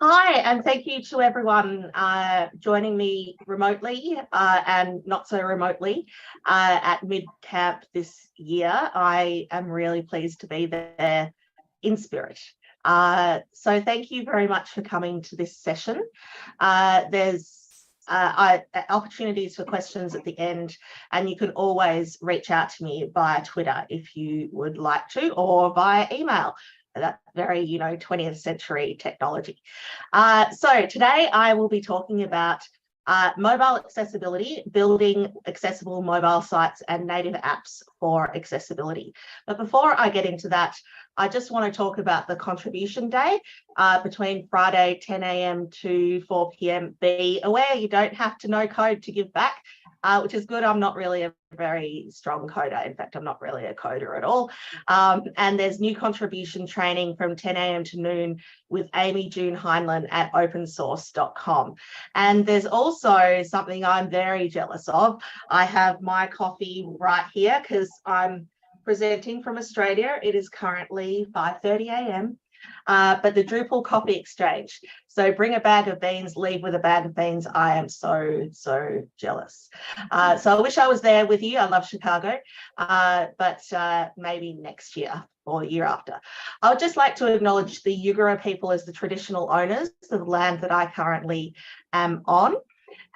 Hi, and thank you to everyone joining me remotely and not so remotely at MidCamp this year. I am really pleased to be there in spirit. So thank you very much for coming to this session. There's opportunities for questions at the end, and you can always reach out to me via Twitter if you would like to, or via email. That very, 20th century technology. So today I will be talking about mobile accessibility, building accessible mobile sites and native apps for accessibility. But before I get into that, I just want to talk about the contribution day between Friday 10 a.m. to 4 p.m. Be aware you don't have to know code to give back. Which is good. I'm not really a very strong coder. In fact, I'm not really a coder at all. And there's new contribution training from 10 a.m. to noon with Amy June Heinlein at opensource.com. And there's also something I'm very jealous of. I have my coffee right here because I'm presenting from Australia. It is currently 5:30 a.m. But the Drupal Coffee Exchange. So bring a bag of beans, leave with a bag of beans. I am so jealous. So I wish I was there with you. I love Chicago, but maybe next year or the year after. I would just like to acknowledge the Yugara people as the traditional owners of the land that I currently am on.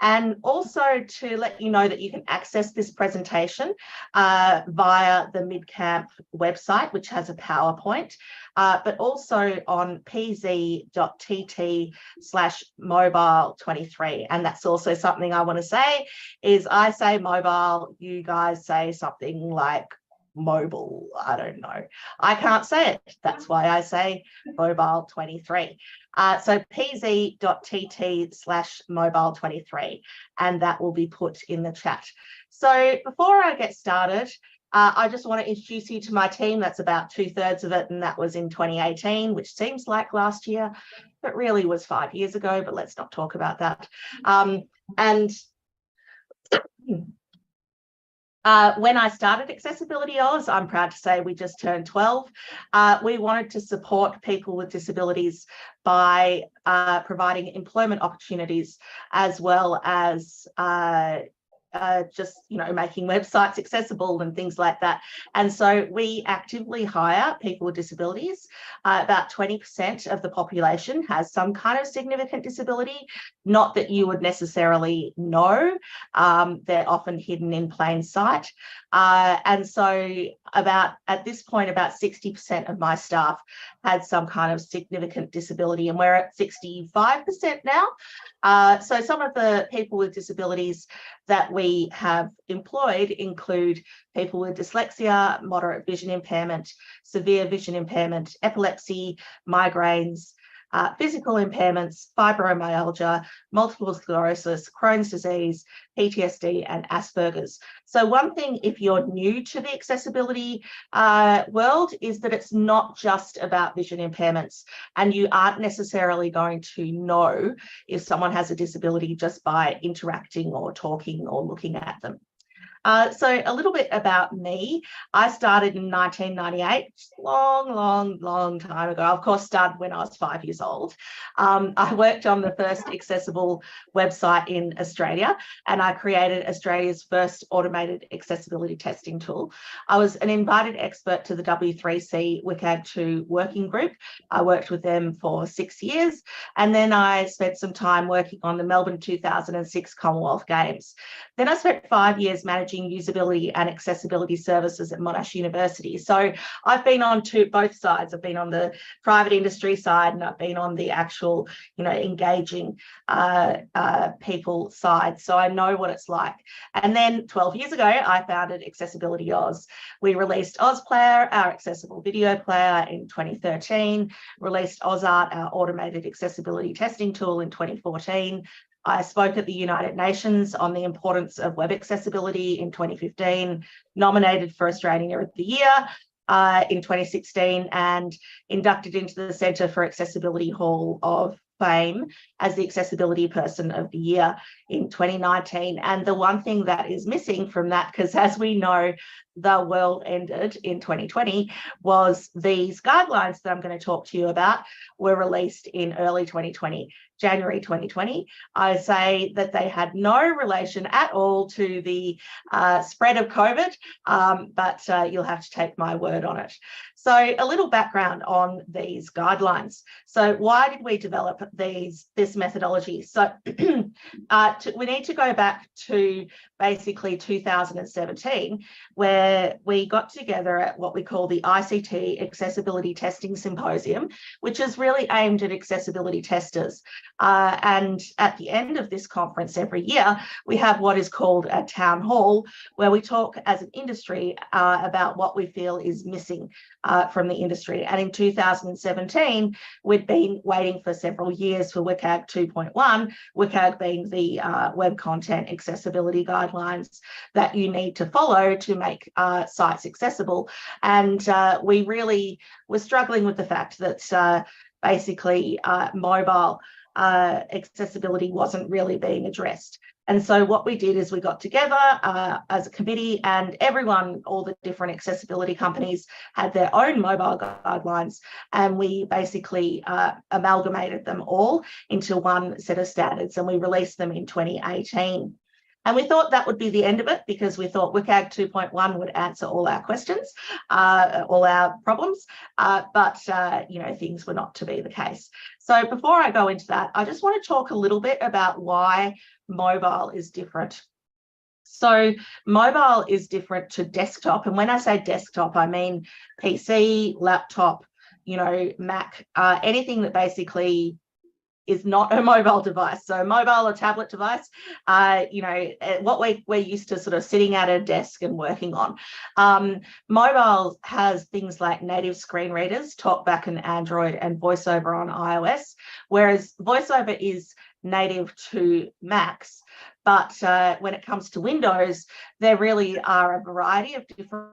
And also to let you know that you can access this presentation via the MidCamp website, which has a PowerPoint, but also on pz.tt/mobile23. And that's also something I want to say is I say mobile, you guys say something like mobile. I don't know. I can't say it. That's why I say mobile 23. So pz.tt/mobile23, and that will be put in the chat. So before I get started, I just want to introduce you to my team. That's about 2/3 of it, and that was in 2018, which seems like last year, but really was 5 years ago, but let's not talk about that. When I started Accessibility Oz, I'm proud to say we just turned 12. We wanted to support people with disabilities by providing employment opportunities as well as just making websites accessible and things like that. And so we actively hire people with disabilities. About 20% of the population has some kind of significant disability, not that you would necessarily know. They're often hidden in plain sight. And so at this point, about 60% of my staff had some kind of significant disability, and we're at 65% now. So some of the people with disabilities that we have employed include people with dyslexia, moderate vision impairment, severe vision impairment, epilepsy, migraines, physical impairments, fibromyalgia, multiple sclerosis, Crohn's disease, PTSD, and Asperger's. So one thing, if you're new to the accessibility world, is that it's not just about vision impairments, and you aren't necessarily going to know if someone has a disability just by interacting or talking or looking at them. So a little bit about me. I started in 1998, long time ago. Of course, started when I was 5 years old. I worked on the first accessible website in Australia, and I created Australia's first automated accessibility testing tool. I was an invited expert to the W3C WCAG 2 working group. I worked with them for 6 years, and then I spent some time working on the Melbourne 2006 Commonwealth Games. Then I spent 5 years managing usability and accessibility services at Monash University. So I've been on both sides. I've been on the private industry side, and I've been on the actual, engaging people side. So I know what it's like. And then 12 years ago, I founded Accessibility Oz. We released AusPlayer, our accessible video player, in 2013, released AusArt, our automated accessibility testing tool, in 2014. I spoke at the United Nations on the importance of web accessibility in 2015, nominated for Australian Ear of the Year in 2016, and inducted into the Centre for Accessibility Hall of fame as the Accessibility Person of the Year in 2019. And the one thing that is missing from that, because as we know, the world ended in 2020, was these guidelines that I'm going to talk to you about were released in early 2020, January 2020. I say that they had no relation at all to the spread of COVID, but you'll have to take my word on it. So a little background on these guidelines. So why did we develop this methodology? So we need to go back to basically 2017, where we got together at what we call the ICT Accessibility Testing Symposium, which is really aimed at accessibility testers. And at the end of this conference every year, we have what is called a town hall, where we talk as an industry about what we feel is missing from the industry. And in 2017, we'd been waiting for several years for WCAG 2.1, WCAG being the Web Content Accessibility Guidelines that you need to follow to make sites accessible. And we really were struggling with the fact that basically mobile accessibility wasn't really being addressed. And so what we did is we got together as a committee, and everyone, all the different accessibility companies had their own mobile guidelines, and we basically amalgamated them all into one set of standards, and we released them in 2018. And we thought that would be the end of it, because we thought WCAG 2.1 would answer all our questions, all our problems, but things were not to be the case. So before I go into that, I just want to talk a little bit about why mobile is different. So mobile is different to desktop. And when I say desktop, I mean PC, laptop, Mac, anything that basically is not a mobile device. So mobile or tablet device, what we're used to sort of sitting at a desk and working on. Mobile has things like native screen readers, TalkBack and Android, and VoiceOver on iOS, whereas VoiceOver is native to Macs. But when it comes to Windows, there really are a variety of different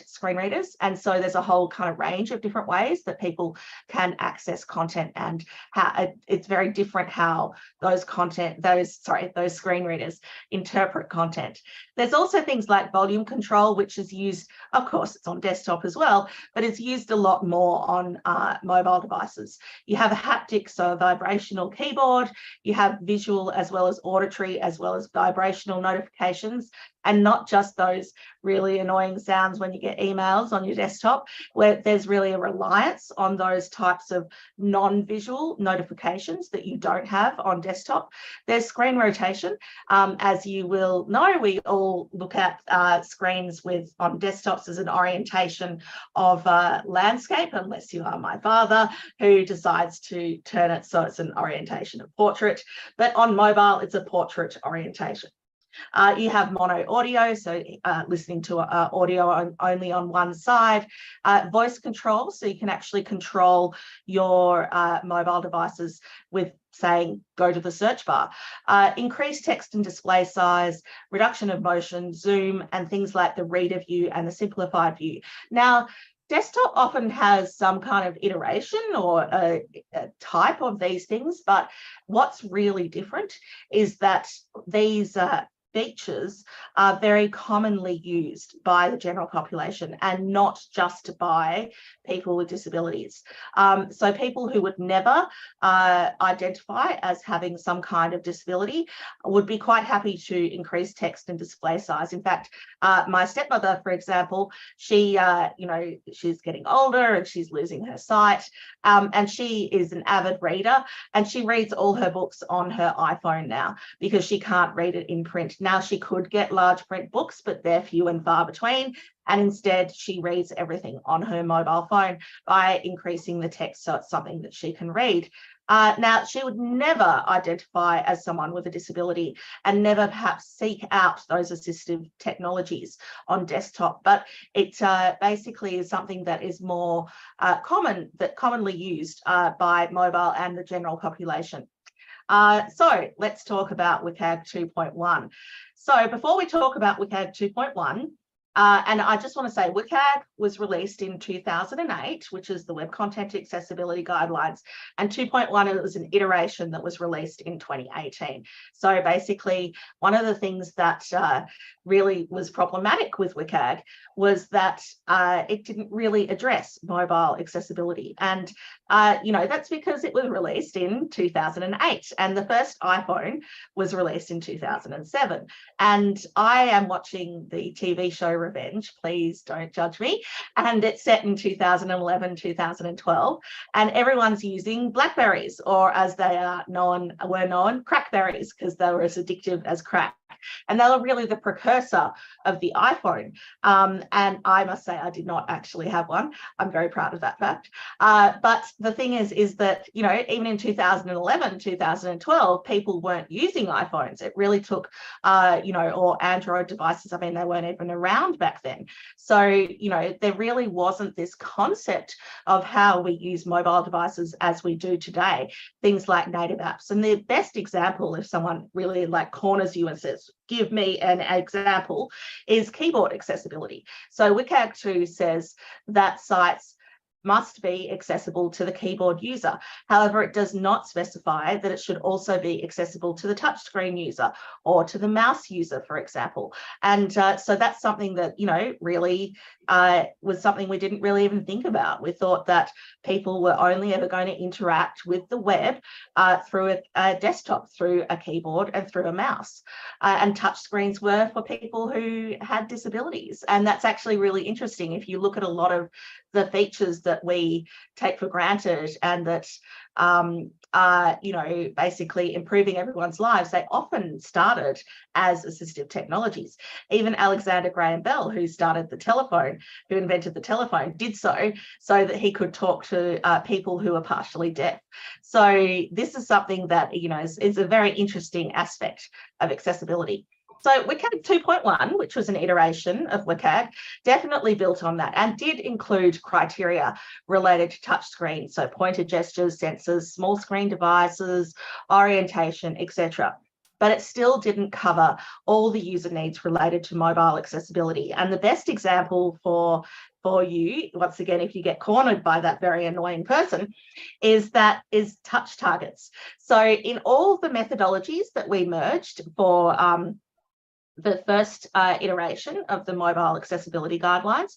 screen readers, and so there's a whole kind of range of different ways that people can access content, and how it's very different how those screen readers interpret content. There's also things like volume control, which is used, of course, it's on desktop as well, but it's used a lot more on mobile devices. You have a haptic, so a vibrational keyboard, you have visual as well as auditory, as well as vibrational notifications, and not just those really annoying sounds when you get emails on your desktop, where there's really a reliance on those types of non-visual notifications that you don't have on desktop. There's screen rotation. As you will know, we all look at screens on desktops as an orientation of landscape, unless you are my father, who decides to turn it so it's an orientation of portrait. But on mobile, it's a portrait orientation. You have mono audio, so listening to audio only on one side. Voice control, so you can actually control your mobile devices with saying, go to the search bar. Increased text and display size, reduction of motion, zoom, and things like the reader view and the simplified view. Now, desktop often has some kind of iteration or a type of these things, but what's really different is that these features are very commonly used by the general population and not just by people with disabilities. So people who would never identify as having some kind of disability would be quite happy to increase text and display size. In fact, my stepmother, for example, she's getting older and she's losing her sight, and she is an avid reader, and she reads all her books on her iPhone now because she can't read it in print. Now, she could get large print books, but they're few and far between. And instead, she reads everything on her mobile phone by increasing the text so it's something that she can read. Now, she would never identify as someone with a disability and never perhaps seek out those assistive technologies on desktop, but it basically is something that is more commonly used by mobile and the general population. So let's talk about WCAG 2.1. So before we talk about WCAG 2.1, And I just want to say WCAG was released in 2008, which is the Web Content Accessibility Guidelines, and 2.1, it was an iteration that was released in 2018. So basically, one of the things that really was problematic with WCAG was that it didn't really address mobile accessibility. And, that's because it was released in 2008 and the first iPhone was released in 2007. And I am watching the TV show Revenge, please don't judge me. And it's set in 2011, 2012, and everyone's using Blackberries, or as they were known, Crackberries, because they were as addictive as crack. And they were really the precursor of the iPhone. And I must say, I did not actually have one. I'm very proud of that fact. But the thing is that, even in 2011, 2012, people weren't using iPhones. It really took, or Android devices. I mean, they weren't even around back then. So, there really wasn't this concept of how we use mobile devices as we do today, things like native apps. And the best example, if someone really corners you and says, give me an example, is keyboard accessibility. So WCAG 2 says that sites must be accessible to the keyboard user. However, it does not specify that it should also be accessible to the touchscreen user or to the mouse user, for example. And so that's something that, really was something we didn't really even think about. We thought that people were only ever going to interact with the web through a desktop, through a keyboard and through a mouse. And touchscreens were for people who had disabilities. And that's actually really interesting. If you look at a lot of the features that we take for granted and that are, basically improving everyone's lives, they often started as assistive technologies. Even Alexander Graham Bell, who started the telephone, who invented the telephone, did so that he could talk to people who are partially deaf. So this is something that, is a very interesting aspect of accessibility. So WCAG 2.1, which was an iteration of WCAG, definitely built on that and did include criteria related to touchscreen, so pointer gestures, sensors, small screen devices, orientation, etc. But it still didn't cover all the user needs related to mobile accessibility. And the best example for you, once again, if you get cornered by that very annoying person, is touch targets. So in all the methodologies that we merged for the first iteration of the mobile accessibility guidelines,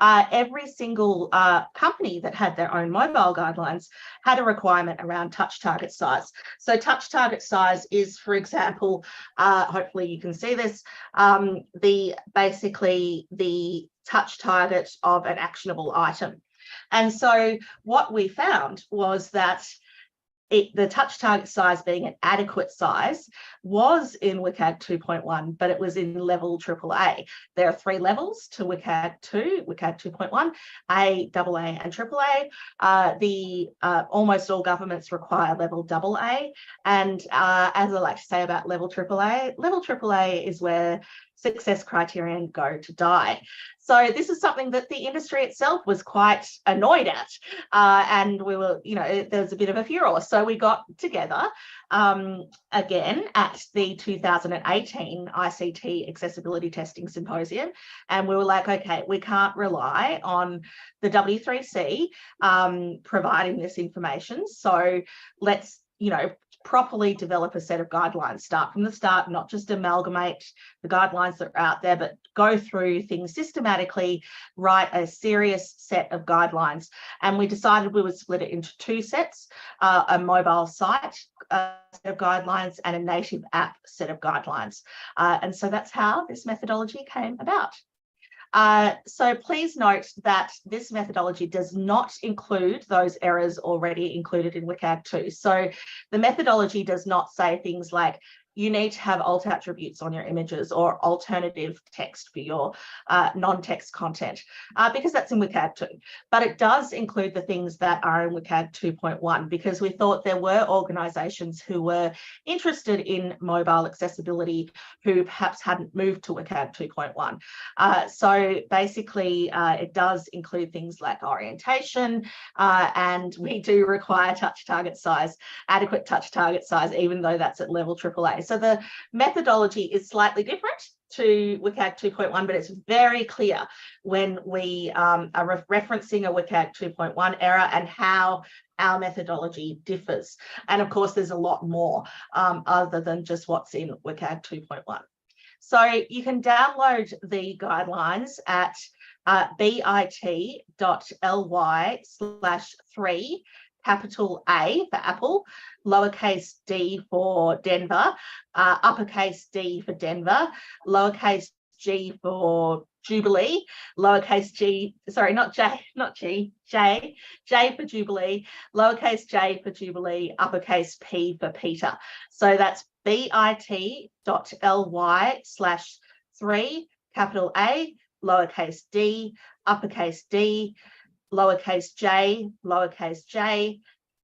every single company that had their own mobile guidelines had a requirement around touch target size. So touch target size is, for example, hopefully you can see this, basically the touch target of an actionable item. And so what we found was that the touch target size being an adequate size was in WCAG 2.1, but it was in level AAA. There are 3 levels to WCAG 2, WCAG 2.1, A, AA, and AAA. Almost all governments require level AA. And as I like to say about level AAA is where success criterion go to die. So this is something that the industry itself was quite annoyed at. And we were, there was a bit of a furor. So we got together again at the 2018 ICT Accessibility Testing Symposium. And we were like, okay, we can't rely on the W3C providing this information. So let's, properly develop a set of guidelines, start from the start, not just amalgamate the guidelines that are out there, but go through things systematically, write a serious set of guidelines. And we decided we would split it into 2 sets, a mobile site set of guidelines and a native app set of guidelines. And so that's how this methodology came about. So please note that this methodology does not include those errors already included in WCAG 2. So the methodology does not say things like you need to have alt attributes on your images or alternative text for your non-text content, because that's in WCAG 2. But it does include the things that are in WCAG 2.1, because we thought there were organisations who were interested in mobile accessibility who perhaps hadn't moved to WCAG 2.1. So basically, it does include things like orientation, and we do require touch target size, adequate touch target size, even though that's at level AAA. so the methodology is slightly different to WCAG 2.1, but it's very clear when we are referencing a WCAG 2.1 error and how our methodology differs. And of course, there's a lot more other than just what's in WCAG 2.1. So you can download the guidelines at bit.ly/3, capital A for Apple, lowercase d for Denver, uppercase D for Denver, lowercase g for Jubilee, lowercase g, sorry, not J, not G, J for Jubilee, lowercase j for Jubilee, uppercase P for Peter. So that's bit.ly/3, capital A, lowercase d, uppercase D, lowercase j,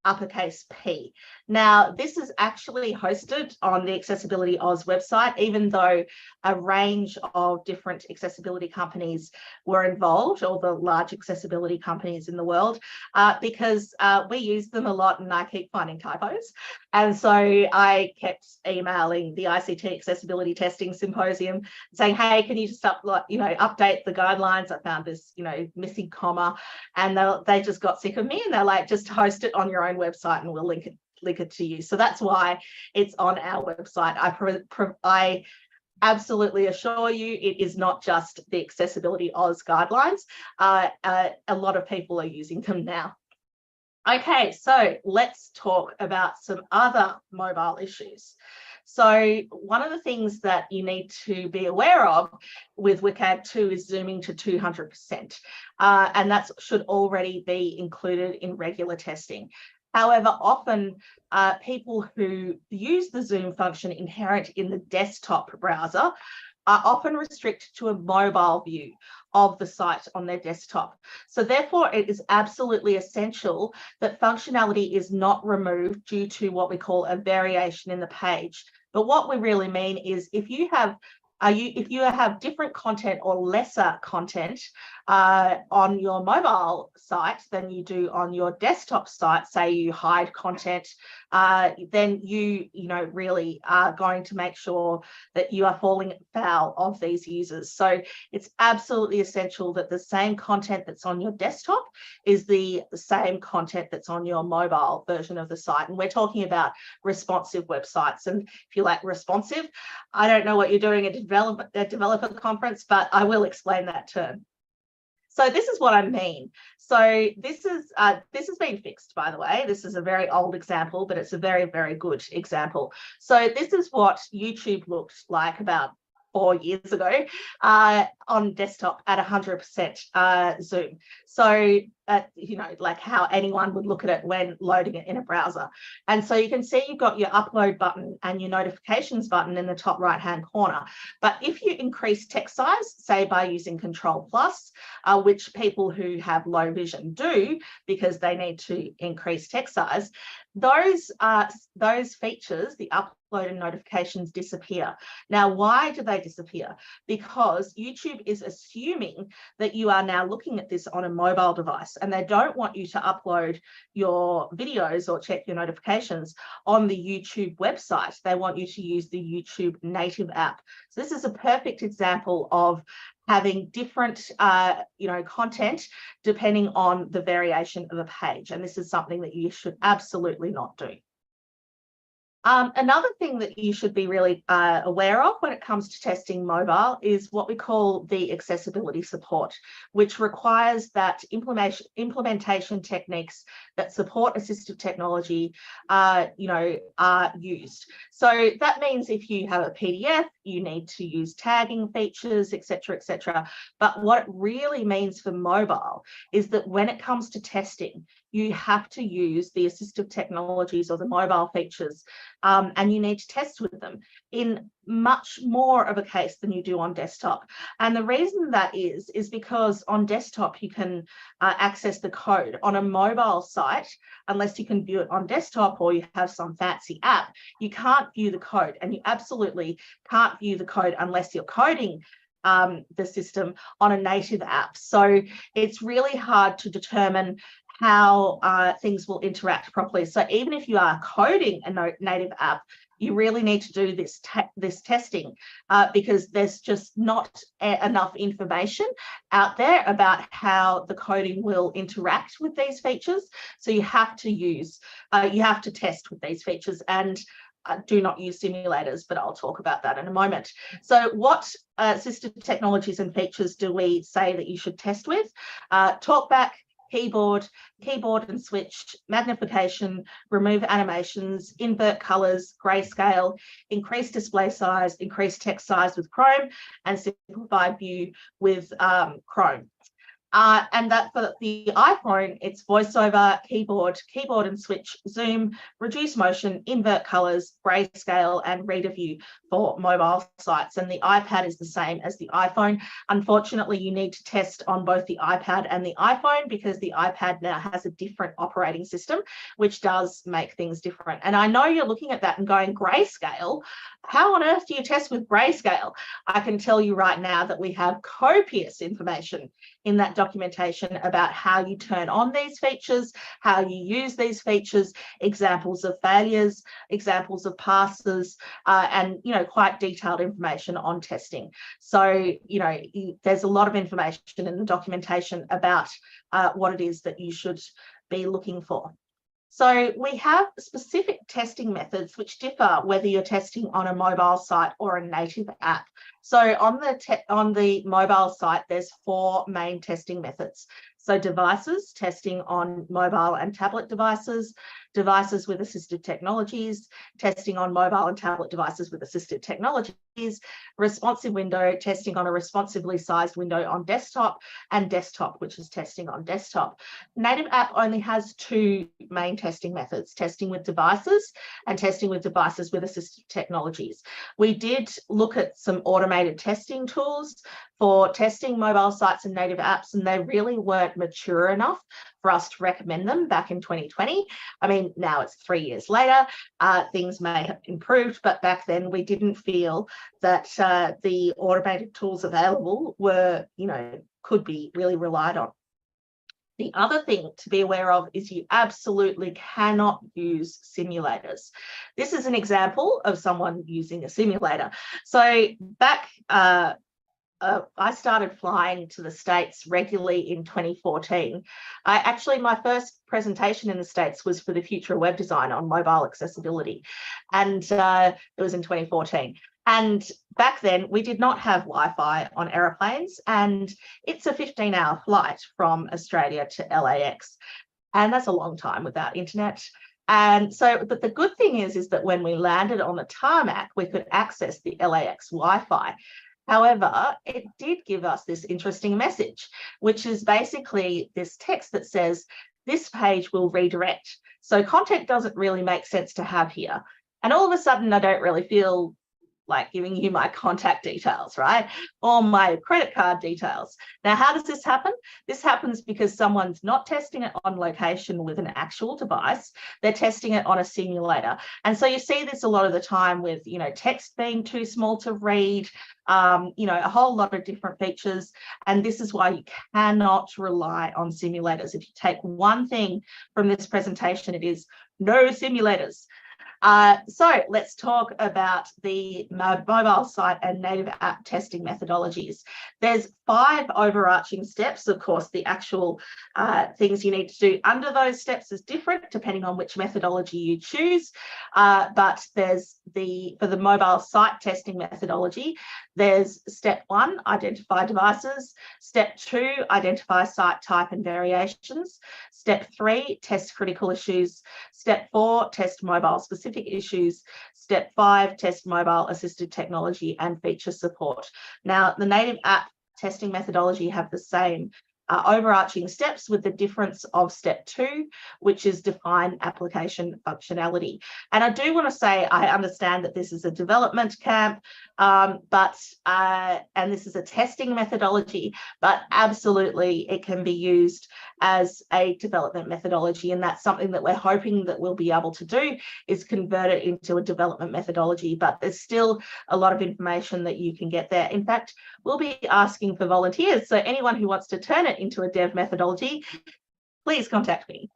uppercase P. Now, this is actually hosted on the Accessibility Oz website, even though a range of different accessibility companies were involved, all the large accessibility companies in the world, because we use them a lot and I keep finding typos. And so I kept emailing the ICT Accessibility Testing Symposium saying, hey, can you just update the guidelines? I found this, missing comma, and they just got sick of me and they're like, just host it on your own website and we'll link it to you. So that's why it's on our website. I absolutely assure you it is not just the Accessibility Oz guidelines. A lot of people are using them now. Okay, so let's talk about some other mobile issues. So one of the things that you need to be aware of with WCAG 2 is zooming to 200%, and that should already be included in regular testing. However, often people who use the zoom function inherent in the desktop browser are often restricted to a mobile view of the site on their desktop. So therefore, it is absolutely essential that functionality is not removed due to what we call a variation in the page. But what we really mean is if you have different content or lesser content on your mobile site than you do on your desktop site, say you hide content, then you really are going to make sure that you are falling foul of these users. So it's absolutely essential that the same content that's on your desktop is the same content that's on your mobile version of the site. And we're talking about responsive websites. And if you like responsive, I don't know what you're doing at a developer conference, but I will explain that term. So this is what I mean. So this has been fixed, by the way. This is a very old example, but it's a very, very good example. So this is what YouTube looked like about 4 years ago on desktop at 100% zoom. So, like how anyone would look at it when loading it in a browser. And so you can see you've got your upload button and your notifications button in the top right-hand corner. But if you increase text size, say by using Control+, which people who have low vision do because they need to increase text size, those features, the upload and notifications, disappear. Now, why do they disappear? Because YouTube is assuming that you are now looking at this on a mobile device and they don't want you to upload your videos or check your notifications on the YouTube website. They want you to use the YouTube native app. So this is a perfect example of having different content depending on the variation of a page. And this is something that you should absolutely not do. Another thing that you should be really aware of when it comes to testing mobile is what we call the accessibility support, which requires that implementation techniques that support assistive technology are used. So that means if you have a PDF, you need to use tagging features, etc., etc. But what it really means for mobile is that when it comes to testing, you have to use the assistive technologies or the mobile features, and you need to test with them in much more of a case than you do on desktop. And the reason that is because on desktop, you can access the code. On a mobile site, unless you can view it on desktop or you have some fancy app, you can't view the code, and you absolutely can't view the code unless you're coding the system on a native app. So it's really hard to determine how things will interact properly. So even if you are coding a native app, you really need to do this testing because there's just not enough information out there about how the coding will interact with these features. So you have to test with these features, and do not use simulators, but I'll talk about that in a moment. So what assistive technologies and features do we say that you should test with? Talkback, keyboard and switch, magnification, remove animations, invert colors, grayscale, increase display size, increase text size with Chrome, and simplified view with Chrome. And that for the iPhone, it's voiceover, keyboard and switch, zoom, reduce motion, invert colors, grayscale, and reader view for mobile sites. And the iPad is the same as the iPhone. Unfortunately, you need to test on both the iPad and the iPhone because the iPad now has a different operating system, which does make things different. And I know you're looking at that and going, grayscale? How on earth do you test with grayscale? I can tell you right now that we have copious information in that documentation about how you turn on these features, how you use these features, examples of failures, examples of passes, and quite detailed information on testing. So there's a lot of information in the documentation about what it is that you should be looking for. So we have specific testing methods which differ whether you're testing on a mobile site or a native app. So on the mobile site, there's 4 main testing methods. So devices, testing on mobile and tablet devices, devices with assistive technologies, testing on mobile and tablet devices with assistive technologies, responsive window, testing on a responsively sized window on desktop, and desktop, which is testing on desktop. Native app only has 2 main testing methods, testing with devices and testing with devices with assistive technologies. We did look at some automated testing tools for testing mobile sites and native apps, and they really weren't mature enough for us to recommend them back in 2020. I mean, now it's 3 years later, things may have improved, but back then we didn't feel that the automated tools available were, could be really relied on. The other thing to be aware of is you absolutely cannot use simulators. This is an example of someone using a simulator. So back, I started flying to the States regularly in 2014. My first presentation in the States was for the Future of Web Design on mobile accessibility, and it was in 2014. And back then, we did not have Wi-Fi on aeroplanes, and it's a 15-hour flight from Australia to LAX. And that's a long time without internet. And so, but the good thing is that when we landed on the tarmac, we could access the LAX Wi-Fi. However, it did give us this interesting message, which is basically this text that says, this page will redirect. So content doesn't really make sense to have here. And all of a sudden, I don't really feel like giving you my contact details, right? Or my credit card details. Now, how does this happen? This happens because someone's not testing it on location with an actual device. They're testing it on a simulator. And so you see this a lot of the time with, text being too small to read, a whole lot of different features. And this is why you cannot rely on simulators. If you take one thing from this presentation, it is no simulators. So let's talk about the mobile site and native app testing methodologies. There's 5 overarching steps. Of course, the actual things you need to do under those steps is different depending on which methodology you choose. But there's for the mobile site testing methodology, there's step 1, identify devices. Step 2, identify site type and variations. Step 3, test critical issues. Step 4, test mobile specific issues. Step 5, test mobile assistive technology and feature support. Now, the native app testing methodology have the same overarching steps, with the difference of step 2, which is define application functionality. And I do want to say, I understand that this is a development camp, and this is a testing methodology, but absolutely it can be used as a development methodology. And that's something that we're hoping that we'll be able to do, is convert it into a development methodology. But there's still a lot of information that you can get there. In fact, we'll be asking for volunteers. So anyone who wants to turn it into a dev methodology, please contact me.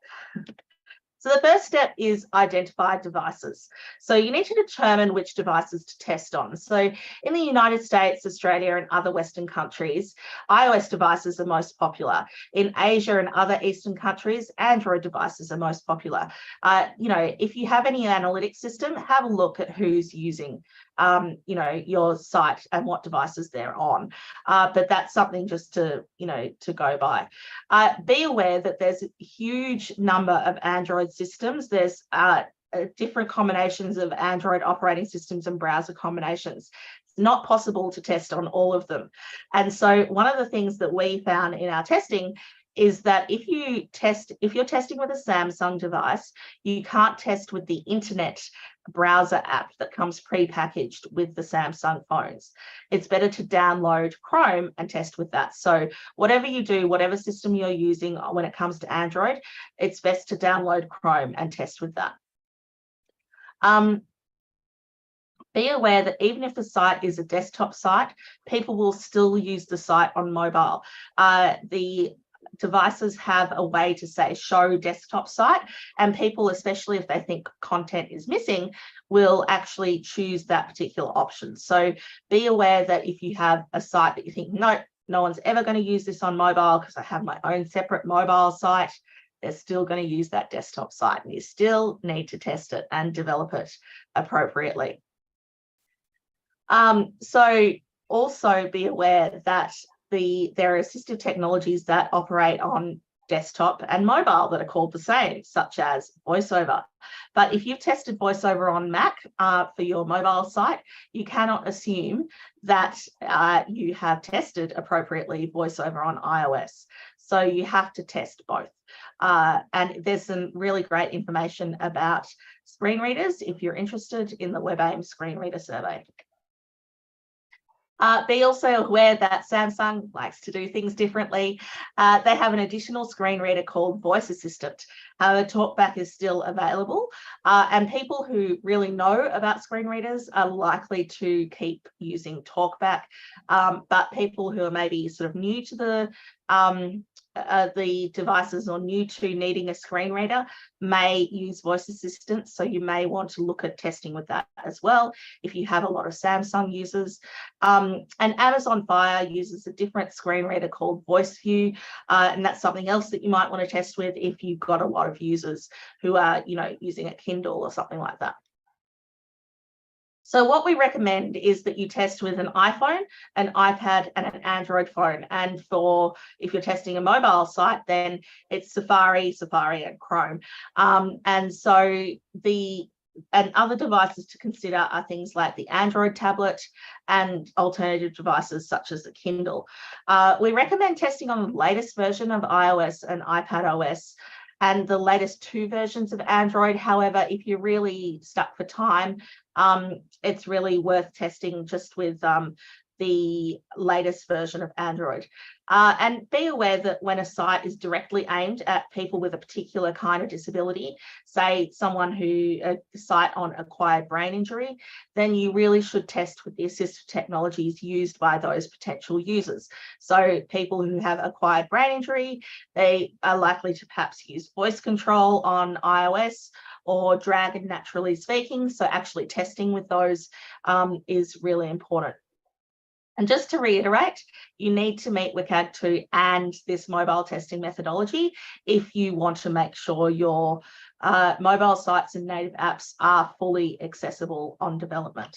So the first step is identify devices. So you need to determine which devices to test on. So in the United States, Australia, and other Western countries, iOS devices are most popular. In Asia and other Eastern countries, Android devices are most popular. If you have any analytics system, have a look at who's using your site and what devices they're on. But that's something just to go by. Be aware that there's a huge number of Android systems. There's different combinations of Android operating systems and browser combinations. It's not possible to test on all of them. And so one of the things that we found in our testing is that if you're testing with a Samsung device, you can't test with the internet browser app that comes pre-packaged with the Samsung phones. It's better to download Chrome and test with that. So whatever you do, whatever system you're using when it comes to Android, it's best to download Chrome and test with that. Be aware that even if the site is a desktop site, people will still use the site on mobile. The devices have a way to say show desktop site, and people, especially if they think content is missing, will actually choose that particular option. So be aware that if you have a site that you think, no one's ever going to use this on mobile because I have my own separate mobile site, they're still going to use that desktop site, and you still need to test it and develop it appropriately. So also be aware that there are assistive technologies that operate on desktop and mobile that are called the same, such as VoiceOver. But if you've tested VoiceOver on Mac for your mobile site, you cannot assume that you have tested appropriately VoiceOver on iOS. So you have to test both. And there's some really great information about screen readers if you're interested in the WebAIM screen reader survey. Be also aware that Samsung likes to do things differently. They have an additional screen reader called Voice Assistant. However, TalkBack is still available, and people who really know about screen readers are likely to keep using TalkBack. But people who are maybe sort of new to the devices or new to needing a screen reader may use Voice Assistant. So you may want to look at testing with that as well if you have a lot of Samsung users. And Amazon Fire uses a different screen reader called VoiceView, and that's something else that you might want to test with if you've got a lot of users who are using a Kindle or something like that. So what we recommend is that you test with an iPhone, an iPad, and an Android phone. And if you're testing a mobile site, then it's Safari, and Chrome. And other devices to consider are things like the Android tablet and alternative devices such as the Kindle. We recommend testing on the latest version of iOS and iPadOS and the latest 2 versions of Android. However, if you're really stuck for time, it's really worth testing just with the latest version of Android. And be aware that when a site is directly aimed at people with a particular kind of disability, say someone who site on acquired brain injury, then you really should test with the assistive technologies used by those potential users. So people who have acquired brain injury, they are likely to perhaps use voice control on iOS or Dragon Naturally Speaking. So actually testing with those is really important. And just to reiterate, you need to meet WCAG 2 and this mobile testing methodology if you want to make sure your mobile sites and native apps are fully accessible on development.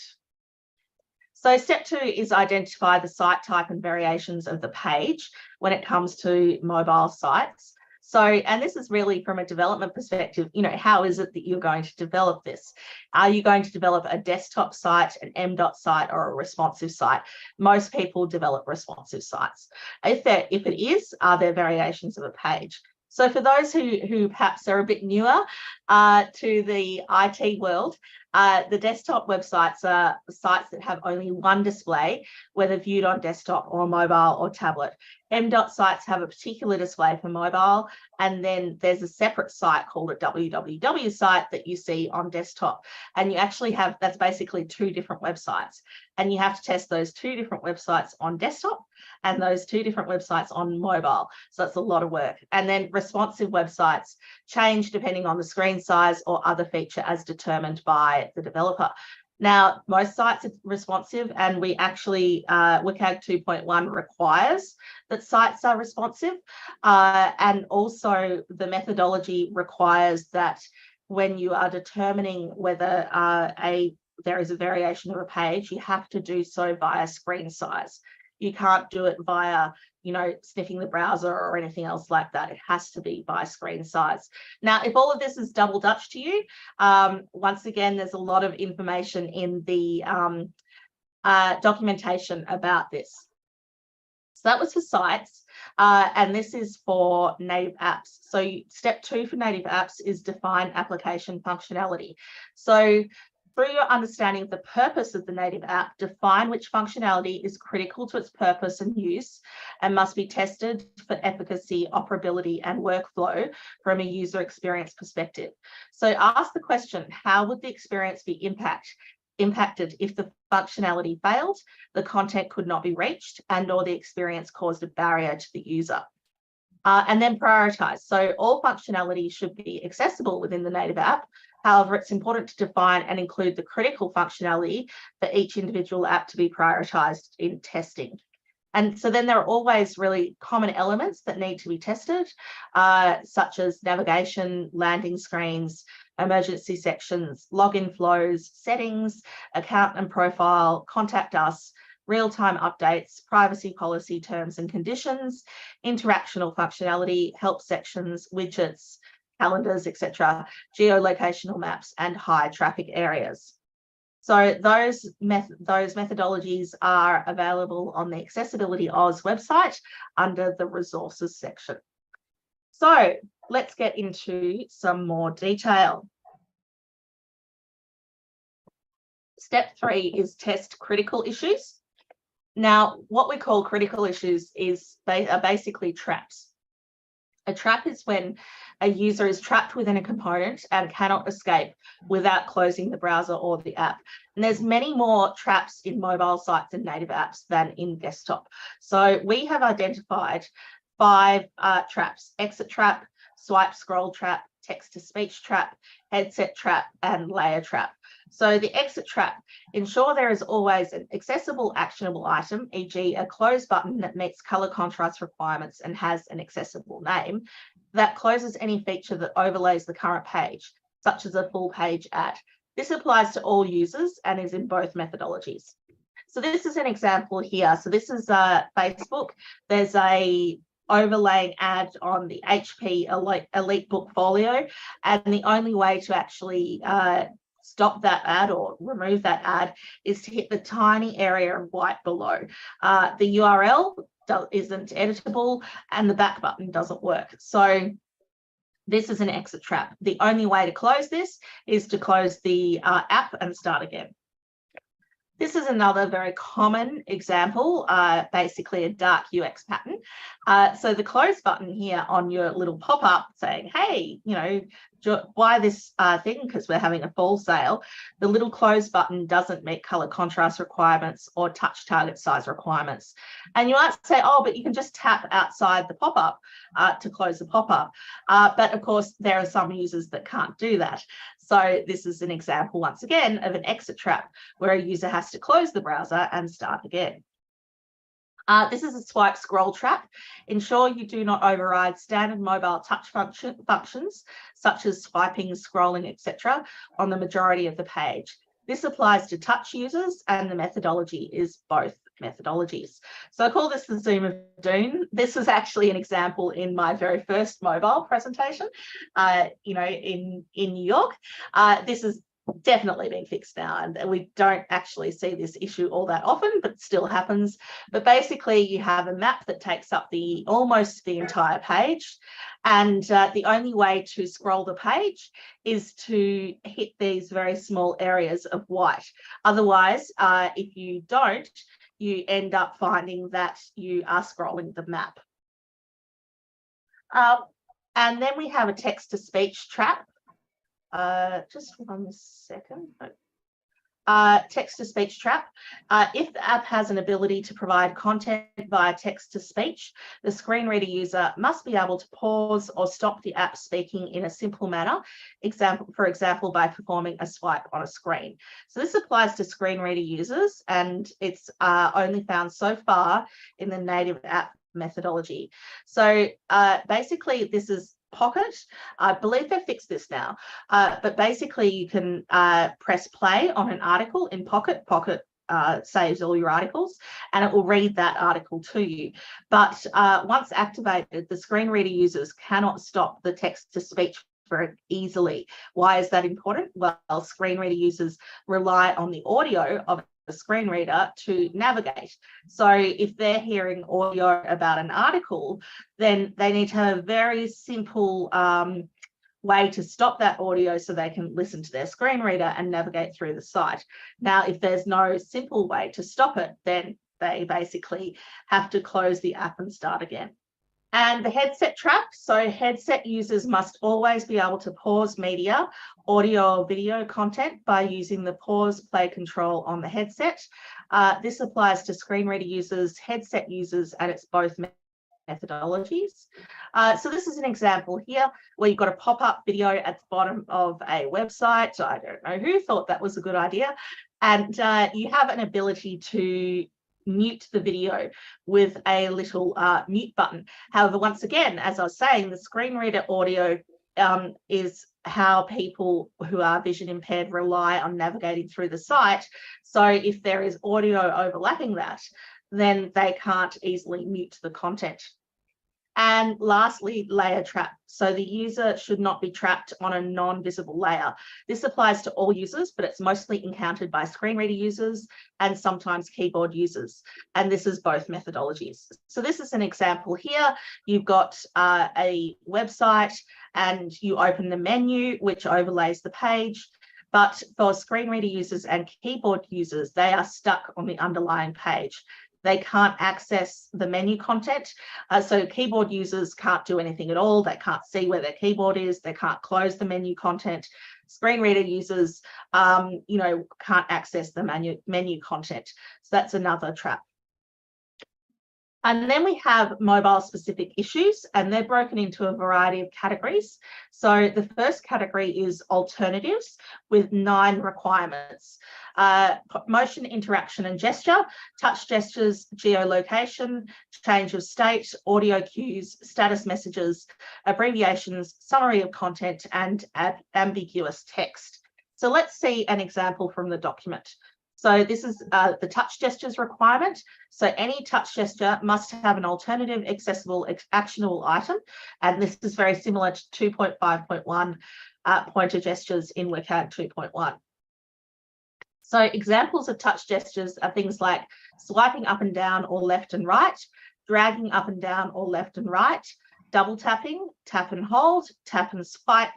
So step 2 is identify the site type and variations of the page when it comes to mobile sites. So, and this is really from a development perspective, how is it that you're going to develop this? Are you going to develop a desktop site, an MDOT site, or a responsive site? Most people develop responsive sites. If it is, are there variations of a page? So for those who perhaps are a bit newer to the IT world, The desktop websites are sites that have only one display, whether viewed on desktop or mobile or tablet. MDOT sites have a particular display for mobile, and then there's a separate site called a www site that you see on desktop. And you actually have, that's basically two different websites. And you have to test those two different websites on desktop and those two different websites on mobile. So it's a lot of work. And then responsive websites change depending on the screen size or other feature as determined by the developer. Now, most sites are responsive, and we actually, WCAG 2.1 requires that sites are responsive. And also the methodology requires that when you are determining whether there is a variation of a page, you have to do so via screen size. You can't do it via, sniffing the browser or anything else like that. It has to be by screen size. Now, if all of this is double Dutch to you, once again, there's a lot of information in the documentation about this. So that was for sites, and this is for native apps. So step 2 for native apps is define application functionality. So through your understanding of the purpose of the native app, define which functionality is critical to its purpose and use and must be tested for efficacy, operability, and workflow from a user experience perspective. So ask the question, how would the experience be impacted if the functionality failed, the content could not be reached, and/or the experience caused a barrier to the user? And then prioritize. So all functionality should be accessible within the native app. However, it's important to define and include the critical functionality for each individual app to be prioritized in testing. And so then there are always really common elements that need to be tested, such as navigation, landing screens, emergency sections, login flows, settings, account and profile, contact us, real-time updates, privacy policy terms and conditions, interactional functionality, help sections, widgets, calendars, etc., geolocational maps, and high traffic areas. So those methodologies are available on the Accessibility Oz website under the resources section. So let's get into some more detail. Step 3 is test critical issues. Now, what we call critical issues are basically traps. A trap is when a user is trapped within a component and cannot escape without closing the browser or the app. And there's many more traps in mobile sites and native apps than in desktop. So we have identified 5 traps: exit trap, swipe scroll trap, text-to-speech trap, headset trap, and layer trap. So the exit trap, ensure there is always an accessible actionable item, e.g. a close button that meets color contrast requirements and has an accessible name, that closes any feature that overlays the current page, such as a full page ad. This applies to all users and is in both methodologies. So this is an example here. So this is Facebook. There's a overlaying ad on the HP Elite Book Folio, and the only way to actually stop that ad or remove that ad is to hit the tiny area of white below. The URL isn't editable and the back button doesn't work. So this is an exit trap. The only way to close this is to close the app and start again. This is another very common example, basically a dark UX pattern. So the close button here on your little pop-up saying, hey, buy this thing because we're having a fall sale. The little close button doesn't meet color contrast requirements or touch target size requirements. And you might say, oh, but you can just tap outside the pop-up to close the pop-up. But of course, there are some users that can't do that. So this is an example, once again, of an exit trap where a user has to close the browser and start again. This is a swipe scroll trap. Ensure you do not override standard mobile touch functions, such as swiping, scrolling, etc., on the majority of the page. This applies to touch users, and the methodology is both methodologies. So I call this the Zoom of Doom. This was actually an example in my very first mobile presentation, in New York. This is definitely been fixed now, and we don't actually see this issue all that often, but it still happens. But basically you have a map that takes up almost the entire page, and the only way to scroll the page is to hit these very small areas of white. Otherwise, if you don't, you end up finding that you are scrolling the map. And then we have a text-to-speech trap. Just 1 second. Text-to-speech trap. If the app has an ability to provide content via text-to-speech, the screen reader user must be able to pause or stop the app speaking in a simple manner, for example, by performing a swipe on a screen. So this applies to screen reader users, and it's only found so far in the native app methodology. So basically this is Pocket. I believe they've fixed this now, but basically you can press play on an article in Pocket. Pocket saves all your articles, and it will read that article to you. But once activated, the screen reader users cannot stop the text-to-speech very easily. Why is that important? Well, screen reader users rely on the audio of the screen reader to navigate. So if they're hearing audio about an article, then they need to have a very simple way to stop that audio so they can listen to their screen reader and navigate through the site. Now, if there's no simple way to stop it, then they basically have to close the app and start again. And the headset trap. So headset users must always be able to pause media, audio or video content by using the pause play control on the headset. This applies to screen reader users, headset users, and it's both methodologies. So this is an example here where you've got a pop-up video at the bottom of a website. I don't know who thought that was a good idea. And you have an ability to mute the video with a little mute button. However, once again, as I was saying, the screen reader audio is how people who are vision impaired rely on navigating through the site. So if there is audio overlapping that, then they can't easily mute the content. And lastly, layer trap. So the user should not be trapped on a non-visible layer. This applies to all users, but it's mostly encountered by screen reader users and sometimes keyboard users. And this is both methodologies. So this is an example here. You've got a website and you open the menu, which overlays the page. But for screen reader users and keyboard users, they are stuck on the underlying page. They can't access the menu content. So keyboard users can't do anything at all. They can't see where their keyboard is. They can't close the menu content. Screen reader users, can't access the menu content. So that's another trap. And then we have mobile specific issues, and they're broken into a variety of categories. So the first category is alternatives with 9 requirements. Motion, interaction and gesture, touch gestures, geolocation, change of state, audio cues, status messages, abbreviations, summary of content, and ambiguous text. So let's see an example from the document. So this is the touch gestures requirement. So any touch gesture must have an alternative, accessible, actionable item. And this is very similar to 2.5.1 pointer gestures in WCAG 2.1. So examples of touch gestures are things like swiping up and down or left and right, dragging up and down or left and right, double tapping, tap and hold, tap and swipe,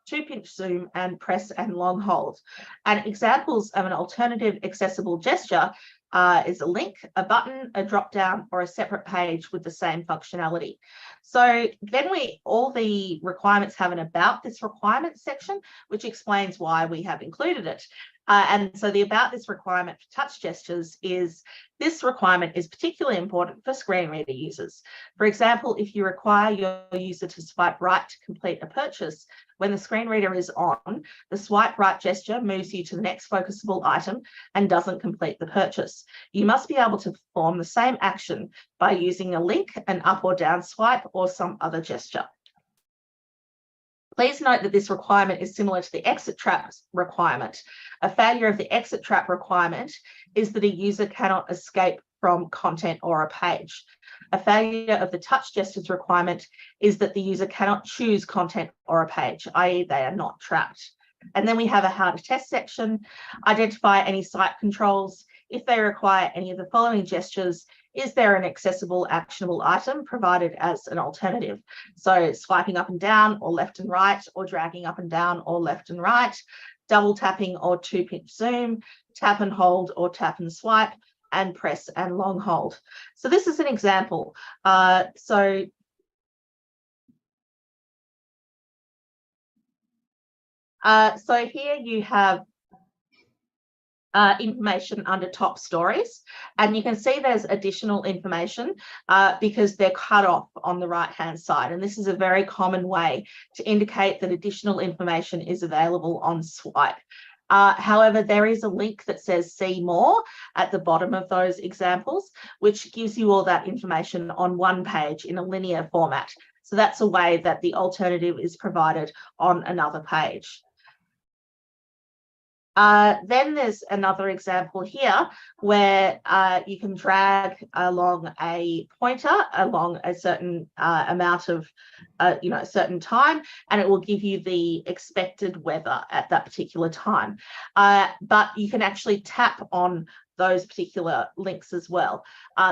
2-pinch zoom, and press and long hold. And examples of an alternative accessible gesture is a link, a button, a drop down, or a separate page with the same functionality. So then all the requirements have an about this requirement section, which explains why we have included it. And so the about this requirement for touch gestures is this requirement is particularly important for screen reader users. For example, if you require your user to swipe right to complete a purchase, when the screen reader is on, the swipe right gesture moves you to the next focusable item and doesn't complete the purchase. You must be able to perform the same action by using a link, an up or down swipe, or some other gesture. Please note that this requirement is similar to the exit trap requirement. A failure of the exit trap requirement is that a user cannot escape from content or a page. A failure of the touch gestures requirement is that the user cannot choose content or a page, i.e. they are not trapped. And then we have a how to test section, identify any site controls. If they require any of the following gestures, is there an accessible actionable item provided as an alternative? So swiping up and down or left and right, or dragging up and down or left and right, double tapping or 2-pinch zoom, tap and hold or tap and swipe, and press and long hold. So this is an example. So here you have information under top stories, and you can see there's additional information because they're cut off on the right hand side, and this is a very common way to indicate that additional information is available on swipe. However, there is a link that says see more at the bottom of those examples, which gives you all that information on one page in a linear format. So that's a way that the alternative is provided on another page. Then there's another example here where you can drag along a pointer along a certain amount of, a certain time, and it will give you the expected weather at that particular time. But you can actually tap on those particular links as well.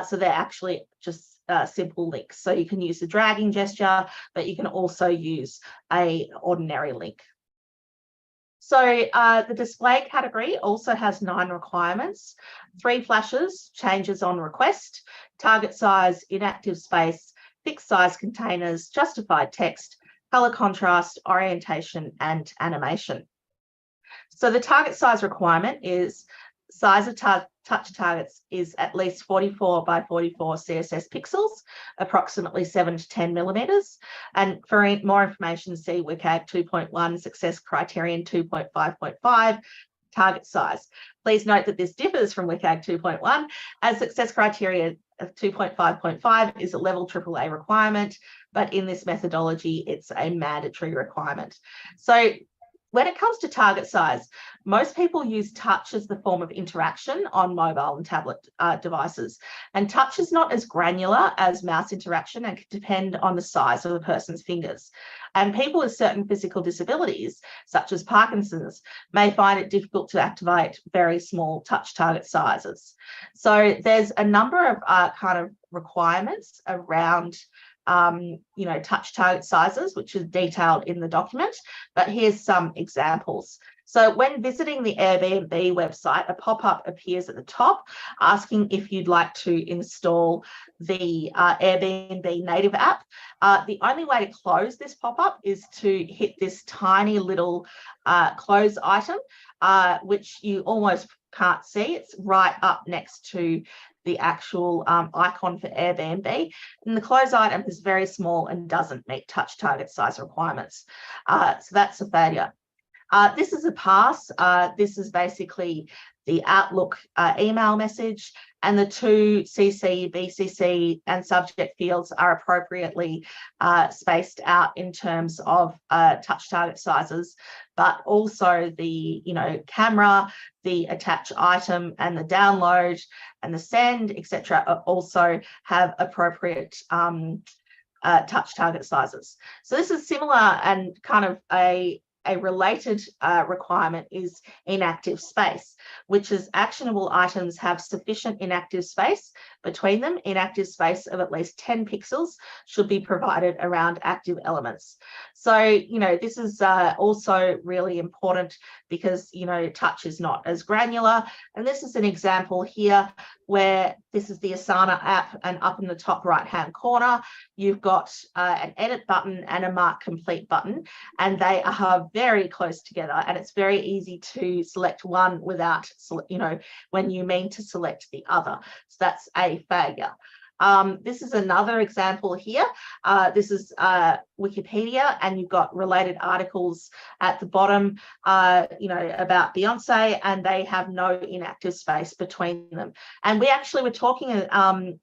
So they're actually just simple links. So you can use the dragging gesture, but you can also use an ordinary link. So the display category also has 9 requirements: 3 flashes, changes on request, target size, inactive space, fixed size containers, justified text, color contrast, orientation, and animation. So the target size requirement is size of touch targets is at least 44 by 44 CSS pixels, approximately 7 to 10 millimeters. And for more information, see WCAG 2.1 Success Criterion 2.5.5 target size. Please note that this differs from WCAG 2.1, as Success Criteria 2.5.5 is a level AAA requirement, but in this methodology, it's a mandatory requirement. So when it comes to target size, most people use touch as the form of interaction on mobile and tablet devices. And touch is not as granular as mouse interaction and can depend on the size of a person's fingers. And people with certain physical disabilities, such as Parkinson's, may find it difficult to activate very small touch target sizes. So there's a number of kind of requirements around touch target sizes, which is detailed in the document, but here's some examples. So when visiting the Airbnb website, a pop-up appears at the top asking if you'd like to install the Airbnb native app. The only way to close this pop-up is to hit this tiny little close item, which you almost can't see. It's right up next to the actual icon for Airbnb. And the close item is very small and doesn't meet touch target size requirements. So that's a failure. This is a pass. This is basically the Outlook email message, and the 2 CC, BCC, and subject fields are appropriately spaced out in terms of touch target sizes, but also the camera, the attach item, and the download, and the send, etc., also have appropriate touch target sizes. So this is similar, and kind of a related requirement is inactive space, which is actionable items have sufficient inactive space between them. Inactive space of at least 10 pixels should be provided around active elements. So, this is also really important because, touch is not as granular. And this is an example here where this is the Asana app, and up in the top right-hand corner, you've got an edit button and a mark complete button, and they are very close together, and it's very easy to select one without, when you mean to select the other. So that's a failure. This is another example here. This is Wikipedia, and you've got related articles at the bottom, about Beyonce, and they have no inactive space between them. And we actually were talking in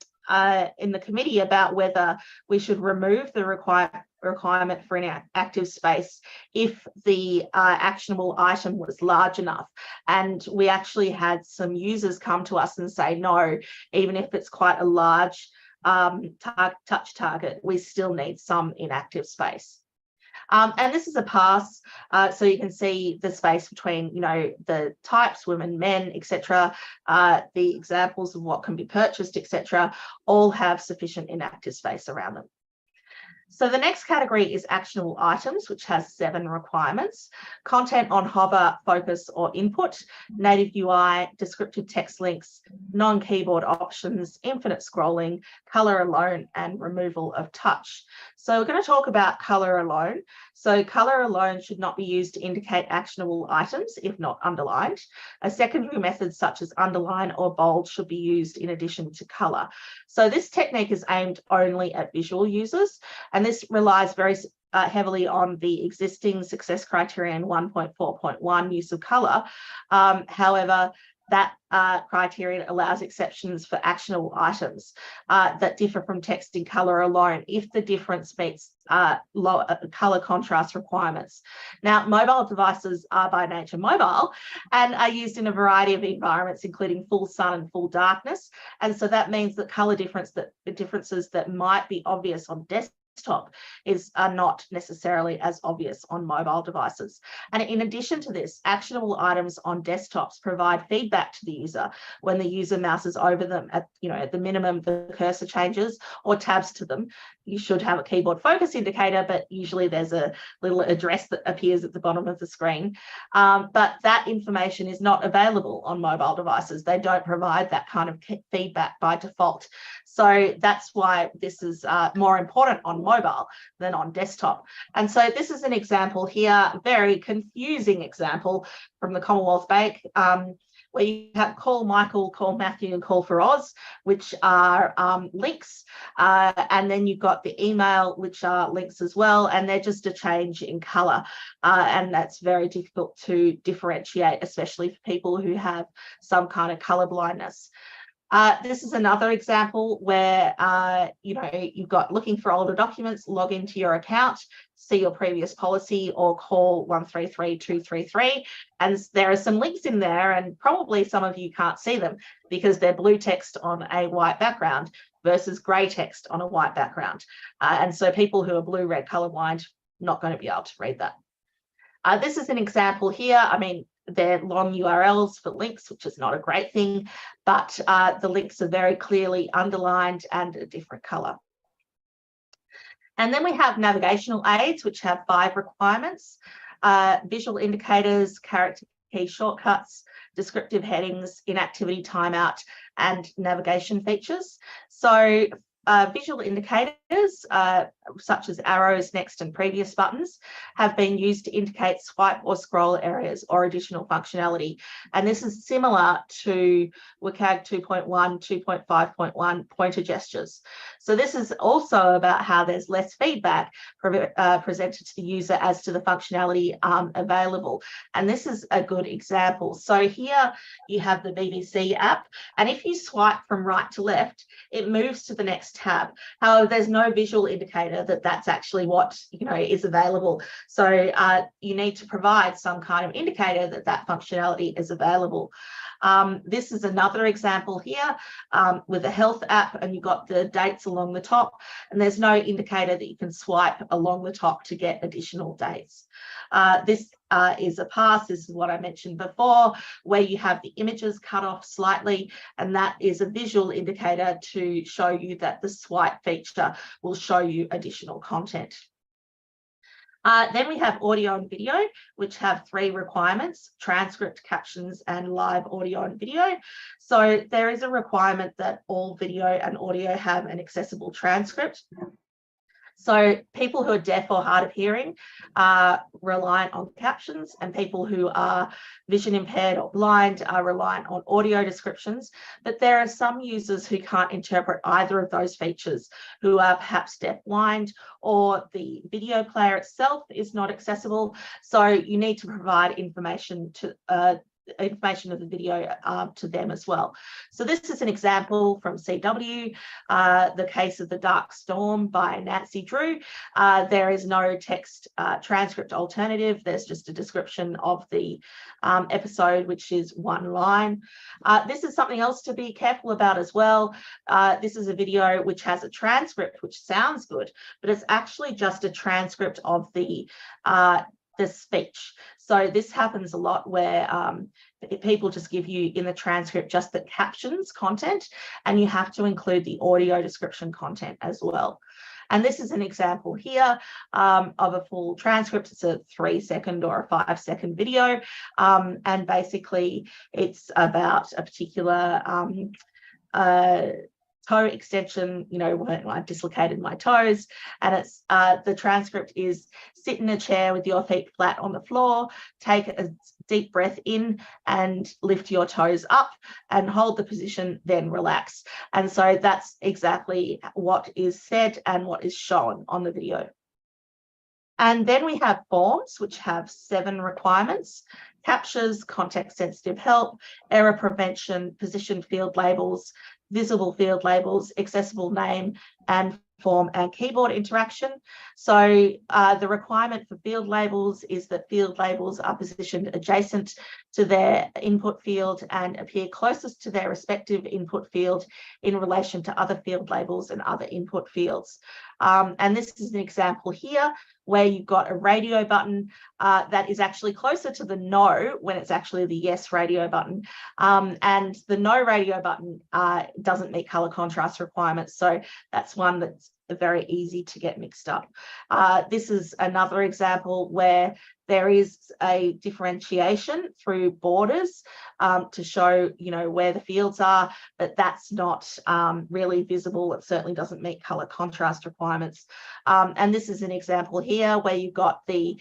the committee about whether we should remove the requirement for an active space if the actionable item was large enough. And we actually had some users come to us and say, no, even if it's quite a large touch target, we still need some inactive space. And this is a pass, so you can see the space between, the types, women, men, etc. The examples of what can be purchased, etc. all have sufficient inactive space around them. So the next category is actionable items, which has 7 requirements: content on hover, focus, or input, native UI, descriptive text links, non-keyboard options, infinite scrolling, color alone, and removal of touch. So we're going to talk about color alone. So color alone should not be used to indicate actionable items if not underlined. A secondary method such as underline or bold should be used in addition to color. So this technique is aimed only at visual users, and this relies very heavily on the existing success criterion 1.4.1 use of color. However, that criterion allows exceptions for actionable items that differ from text in color alone if the difference meets low color contrast requirements. Now, mobile devices are by nature mobile and are used in a variety of environments, including full sun and full darkness. And so that means that color differences that might be obvious on desktop are not necessarily as obvious on mobile devices. And in addition to this, actionable items on desktops provide feedback to the user when the user mouses over them at the minimum the cursor changes or tabs to them. You should have a keyboard focus indicator, but usually there's a little address that appears at the bottom of the screen. But that information is not available on mobile devices. They don't provide that kind of feedback by default. So that's why this is more important on mobile than on desktop. And so this is an example here, very confusing example from the Commonwealth Bank, where you have call Michael, call Matthew, and call for Oz, which are links. And then you've got the email, which are links as well. And they're just a change in color. And that's very difficult to differentiate, especially for people who have some kind of color blindness. This is another example where, you've got looking for older documents, log into your account, see your previous policy, or call 133-233. And there are some links in there, and probably some of you can't see them because they're blue text on a white background versus gray text on a white background. And so people who are blue-red colorblind, not going to be able to read that. This is an example here. I mean, they're long URLs for links, which is not a great thing, but the links are very clearly underlined and a different color. And then we have navigational aids, which have 5 requirements: visual indicators, character key shortcuts, descriptive headings, inactivity timeout, and navigation features. So visual indicators, such as arrows, next, and previous buttons, have been used to indicate swipe or scroll areas or additional functionality. And this is similar to WCAG 2.1, 2.5.1 pointer gestures. So this is also about how there's less feedback presented to the user as to the functionality available. And this is a good example. So here you have the BBC app, and if you swipe from right to left, it moves to the next tab. However, there's no visual indicator that that's actually what is available. So you need to provide some kind of indicator that that functionality is available. This is another example here with a health app, and you've got the dates along the top, and there's no indicator that you can swipe along the top to get additional dates. This is a pass. This is what I mentioned before, where you have the images cut off slightly, and that is a visual indicator to show you that the swipe feature will show you additional content. Then we have audio and video, which have 3 requirements: transcript, captions, and live audio and video. So there is a requirement that all video and audio have an accessible transcript. So people who are deaf or hard of hearing are reliant on captions, and people who are vision impaired or blind are reliant on audio descriptions. But there are some users who can't interpret either of those features, who are perhaps deaf-blind, or the video player itself is not accessible. So you need to provide information to information of the video to them as well. So this is an example from CW, the case of The Dark Storm by Nancy Drew. There is no text transcript alternative. There's just a description of the episode, which is one line. This is something else to be careful about as well. This is a video which has a transcript, which sounds good, but it's actually just a transcript of the speech. So this happens a lot where people just give you in the transcript just the captions content, and you have to include the audio description content as well. And this is an example here of a full transcript. It's a 3-second or a 5-second video. And basically it's about a particular toe extension, you know, when I dislocated my toes. And it's the transcript is: sit in a chair with your feet flat on the floor, take a deep breath in and lift your toes up and hold the position, then relax. And so that's exactly what is said and what is shown on the video. And then we have forms, which have 7 requirements: captures, context-sensitive help, error prevention, position field labels, visible field labels, accessible name, and form and keyboard interaction. So the requirement for field labels is that field labels are positioned adjacent to their input field and appear closest to their respective input field in relation to other field labels and other input fields. And this is an example here where you've got a radio button that is actually closer to the no when it's actually the yes radio button. And the no radio button doesn't meet color contrast requirements. So that's one that's very easy to get mixed up. This is another example where there is a differentiation through borders to show, you know, where the fields are, but that's not really visible. It certainly doesn't meet color contrast requirements. And this is an example here where you've got the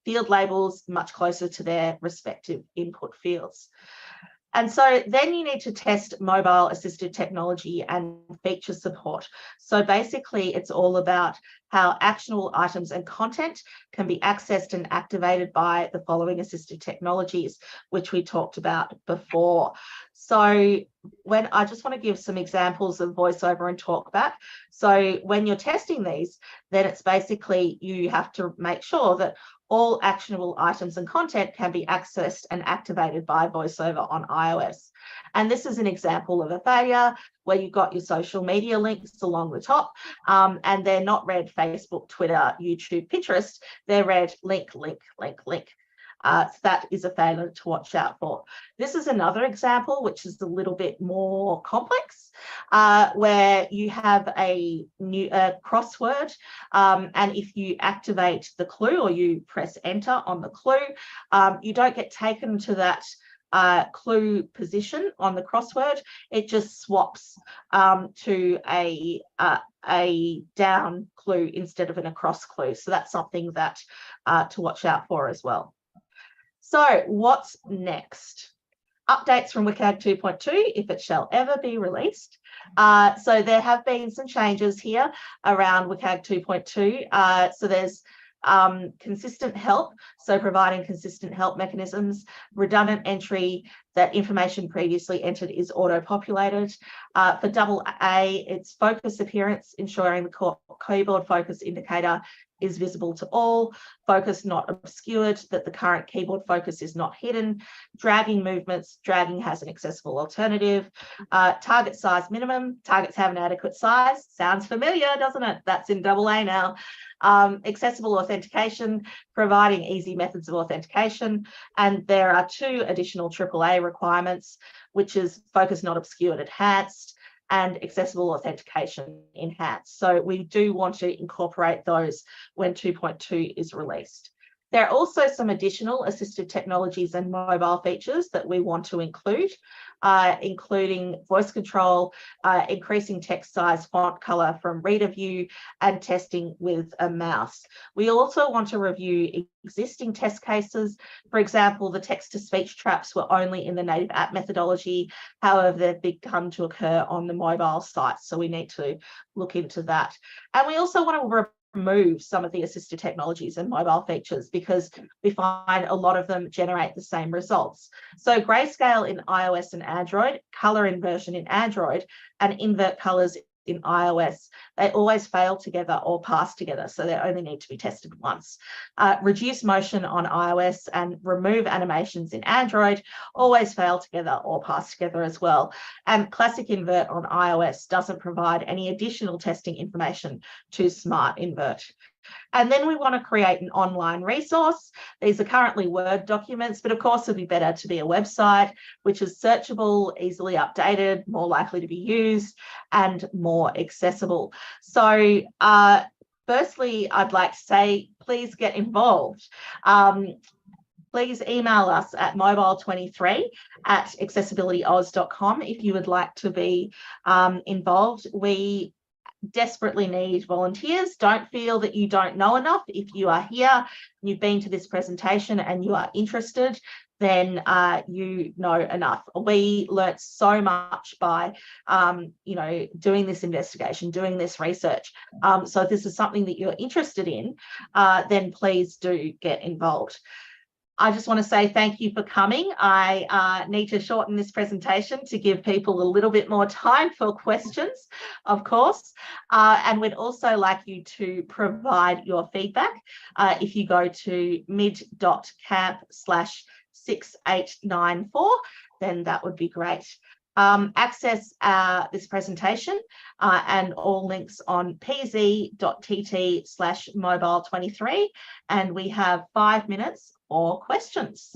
field labels much closer to their respective input fields. And so then you need to test mobile assisted technology and feature support. So basically it's all about how actionable items and content can be accessed and activated by the following assisted technologies, which we talked about before. So when I just want to give some examples of VoiceOver and TalkBack. So when you're testing these, then it's basically you have to make sure that all actionable items and content can be accessed and activated by VoiceOver on iOS. And this is an example of a failure where you've got your social media links along the top, and they're not read Facebook, Twitter, YouTube, Pinterest. They're read link, link, link, link. So that is a failure to watch out for. This is another example, which is a little bit more complex, where you have a new crossword, and if you activate the clue or you press enter on the clue, you don't get taken to that clue position on the crossword. It just swaps to a down clue instead of an across clue. So that's something that to watch out for as well. So what's next? Updates from WCAG 2.2, if it shall ever be released. So there have been some changes here around WCAG 2.2. So there's consistent help, so providing consistent help mechanisms, redundant entry, that information previously entered is auto-populated. For AA, it's focus appearance, ensuring the keyboard focus indicator is visible to all, focus not obscured, that the current keyboard focus is not hidden, dragging movements, dragging has an accessible alternative, target size minimum, targets have an adequate size, sounds familiar, doesn't it? That's in AA now. Accessible authentication, providing easy methods of authentication, and there are 2 additional AAA requirements, which is focus not obscured enhanced and accessible authentication enhanced. So we do want to incorporate those when 2.2 is released. There are also some additional assistive technologies and mobile features that we want to include, including voice control, increasing text size, font color from reader view, and testing with a mouse. We also want to review existing test cases. For example, the text-to-speech traps were only in the native app methodology. However, they've begun to occur on the mobile site, so we need to look into that. And we also want to remove some of the assistive technologies and mobile features because we find a lot of them generate the same results. So grayscale in iOS and Android, color inversion in Android, and invert colors in iOS, they always fail together or pass together, so they only need to be tested once. Reduce motion on iOS and remove animations in Android always fail together or pass together as well. And classic invert on iOS doesn't provide any additional testing information to smart invert. And then we want to create an online resource. These are currently Word documents, but of course it'd be better to be a website, which is searchable, easily updated, more likely to be used, and more accessible. So firstly, I'd like to say, please get involved. Please email us at mobile23@accessibilityoz.com if you would like to be involved. We desperately need volunteers. Don't feel that you don't know enough. If you are here, you've been to this presentation and you are interested, then you know enough. We learnt so much by doing this investigation, doing this research. So if this is something that you're interested in, then please do get involved. I just want to say thank you for coming. I need to shorten this presentation to give people a little bit more time for questions, of course. And we'd also like you to provide your feedback. If you go to mid.camp/6894, then that would be great. Access this presentation and all links on pz.tt/mobile23, and we have 5 minutes for questions.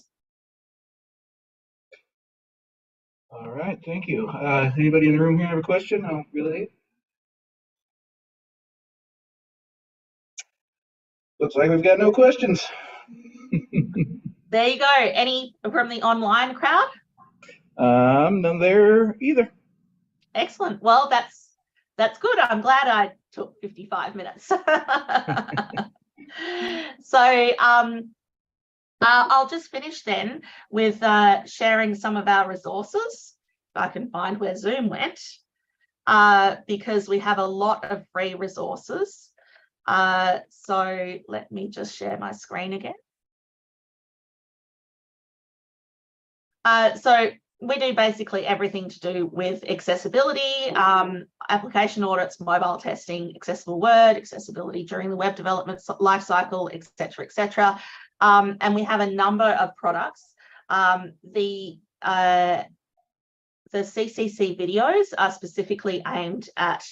All right, thank you. Anybody in the room here have a question? I'll relay it. Looks like we've got no questions. There you go. Any from the online crowd? None there either. Excellent. Well, that's good. I'm glad I took 55 minutes. So I'll just finish then with sharing some of our resources. If I can find where Zoom went, because we have a lot of free resources. So let me just share my screen again. So we do basically everything to do with accessibility, application audits, mobile testing, accessible Word, accessibility during the web development lifecycle, etc., etc. And we have a number of products. The CCC videos are specifically aimed at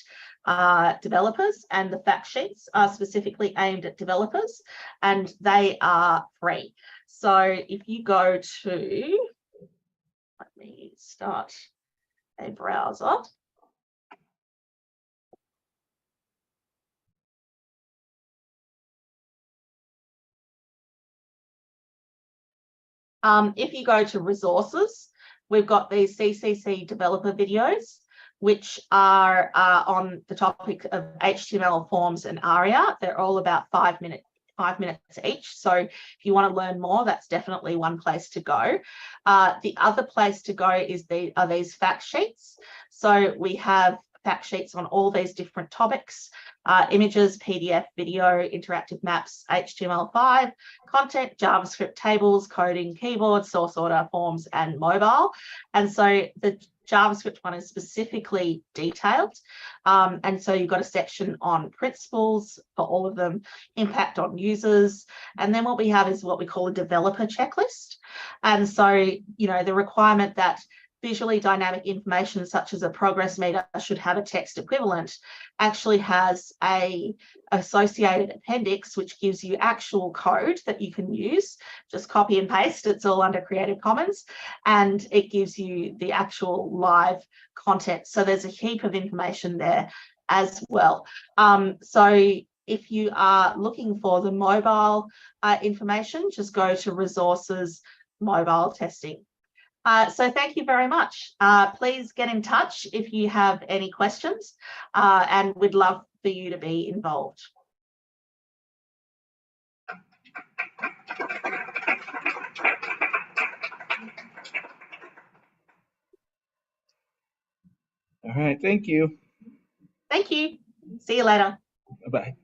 developers, and the fact sheets are specifically aimed at developers, and they are free. So if you go to, let me start a browser. If you go to resources, we've got these CCC developer videos, which are on the topic of HTML forms and ARIA. They're all about 5 minutes each. So if you want to learn more, that's definitely one place to go. The other place to go are these fact sheets. So we have fact sheets on all these different topics: images, PDF, video, interactive maps, HTML5, content, JavaScript, tables, coding, keyboard, source order, forms, and mobile. And so the JavaScript one is specifically detailed. And so you've got a section on principles for all of them, impact on users. And then what we have is what we call a developer checklist. And so, the requirement that visually dynamic information such as a progress meter should have a text equivalent actually has a associated appendix which gives you actual code that you can use. Just copy and paste. It's all under Creative Commons, and it gives you the actual live content. So there's a heap of information there as well. So if you are looking for the mobile information, just go to resources, mobile testing. So thank you very much. Please get in touch if you have any questions, and we'd love for you to be involved. All right, thank you. Thank you. See you later. Bye-bye.